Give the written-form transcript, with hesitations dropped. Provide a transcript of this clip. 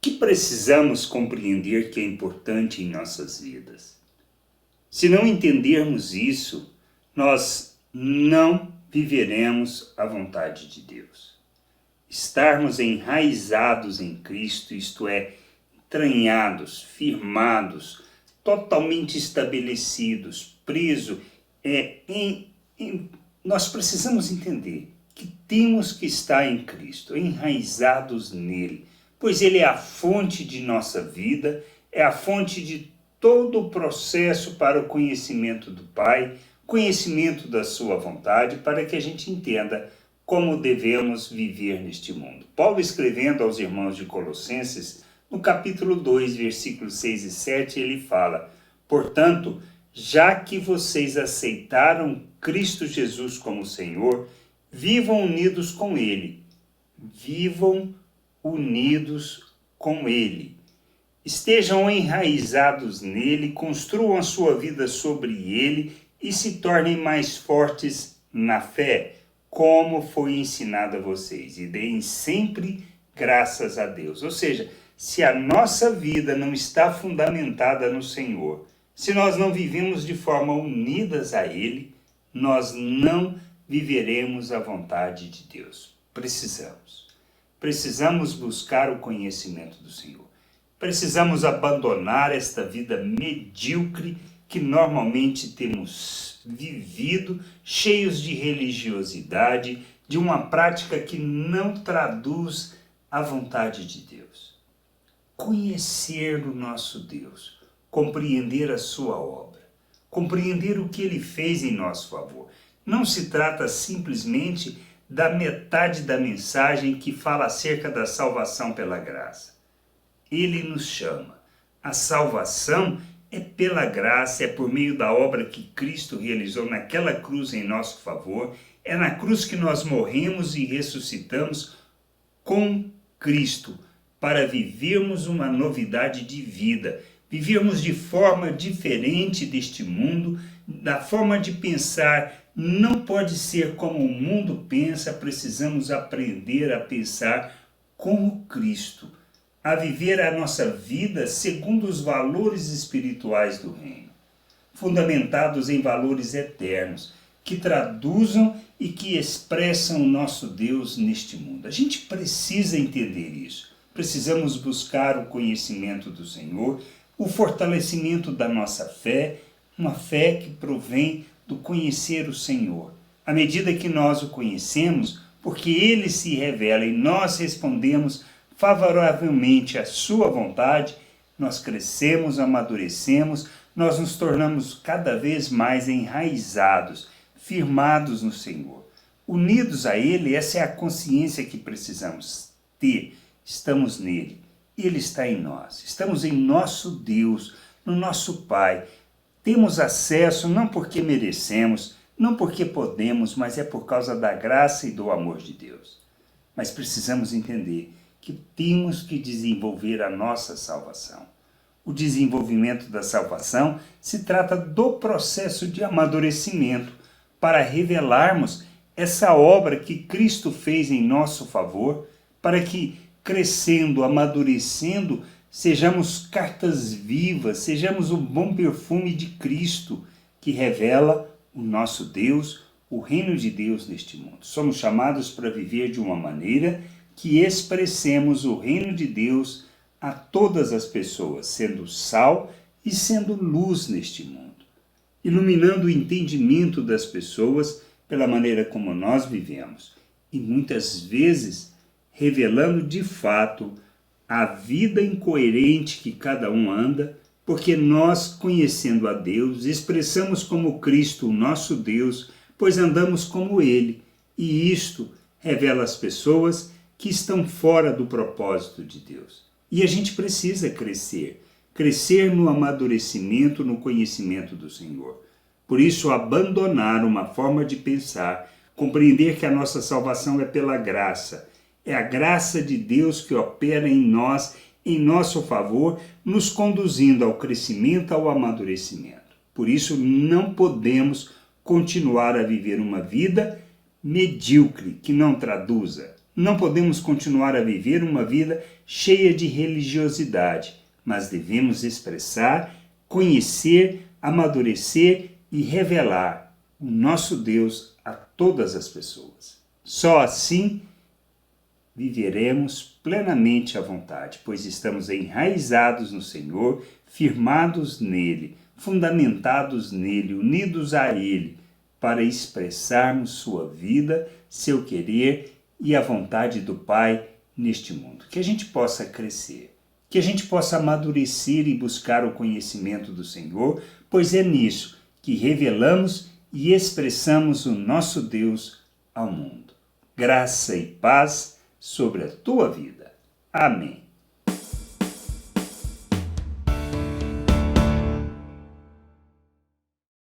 que precisamos compreender que é importante em nossas vidas. Se não entendermos isso, nós não viveremos a vontade de Deus. Estarmos enraizados em Cristo, isto é, entranhados, firmados, totalmente estabelecidos, presos, nós precisamos entender que temos que estar em Cristo, enraizados nele, pois ele é a fonte de nossa vida, é a fonte de todo o processo para o conhecimento do Pai, conhecimento da sua vontade, para que a gente entenda como devemos viver neste mundo. Paulo, escrevendo aos irmãos de Colossenses, no capítulo 2, versículos 6 e 7, ele fala: portanto, já que vocês aceitaram Cristo Jesus como Senhor, vivam unidos com Ele. Vivam unidos com Ele. Estejam enraizados nele, construam a sua vida sobre ele e se tornem mais fortes na fé, como foi ensinado a vocês. E deem sempre graças a Deus. Ou seja, se a nossa vida não está fundamentada no Senhor, se nós não vivemos de forma unidas a Ele, nós não viveremos a vontade de Deus. Precisamos buscar o conhecimento do Senhor. Precisamos abandonar esta vida medíocre que normalmente temos vivido, cheios de religiosidade, de uma prática que não traduz a vontade de Deus. Conhecer o nosso Deus, compreender a sua obra, compreender o que ele fez em nosso favor. Não se trata simplesmente da metade da mensagem que fala acerca da salvação pela graça. Ele nos chama. A salvação é pela graça, é por meio da obra que Cristo realizou naquela cruz em nosso favor. É na cruz que nós morremos e ressuscitamos com Cristo, para vivermos uma novidade de vida, vivermos de forma diferente deste mundo, da forma de pensar não pode ser como o mundo pensa, precisamos aprender a pensar como Cristo, a viver a nossa vida segundo os valores espirituais do reino, fundamentados em valores eternos, que traduzam e que expressam o nosso Deus neste mundo. A gente precisa entender isso. Precisamos buscar o conhecimento do Senhor, o fortalecimento da nossa fé, uma fé que provém do conhecer o Senhor. À medida que nós o conhecemos, porque Ele se revela e nós respondemos favoravelmente à sua vontade, nós crescemos, amadurecemos, nós nos tornamos cada vez mais enraizados, firmados no Senhor. Unidos a Ele, essa é a consciência que precisamos ter. Estamos nele, Ele está em nós, estamos em nosso Deus, no nosso Pai. Temos acesso não porque merecemos, não porque podemos, mas é por causa da graça e do amor de Deus. Mas precisamos entender que temos que desenvolver a nossa salvação. O desenvolvimento da salvação se trata do processo de amadurecimento para revelarmos essa obra que Cristo fez em nosso favor, para que, crescendo, amadurecendo, sejamos cartas vivas, sejamos o bom perfume de Cristo, que revela o nosso Deus, o reino de Deus neste mundo. Somos chamados para viver de uma maneira que expressemos o reino de Deus a todas as pessoas, sendo sal e sendo luz neste mundo, iluminando o entendimento das pessoas pela maneira como nós vivemos e muitas vezes revelando de fato a vida incoerente que cada um anda, porque nós, conhecendo a Deus, expressamos como Cristo o nosso Deus, pois andamos como Ele, e isto revela às pessoas que estão fora do propósito de Deus. E a gente precisa crescer no amadurecimento, no conhecimento do Senhor. Por isso, abandonar uma forma de pensar, compreender que a nossa salvação é pela graça, é a graça de Deus que opera em nós, em nosso favor, nos conduzindo ao crescimento, ao amadurecimento. Por isso, não podemos continuar a viver uma vida medíocre, que não traduza, Não podemos continuar a viver uma vida cheia de religiosidade, mas devemos expressar, conhecer, amadurecer e revelar o nosso Deus a todas as pessoas. Só assim viveremos plenamente à vontade, pois estamos enraizados no Senhor, firmados nele, fundamentados nele, unidos a ele, para expressarmos sua vida, seu querer e a vontade do Pai neste mundo. Que a gente possa crescer, que a gente possa amadurecer e buscar o conhecimento do Senhor, pois é nisso que revelamos e expressamos o nosso Deus ao mundo. Graça e paz sobre a tua vida. Amém.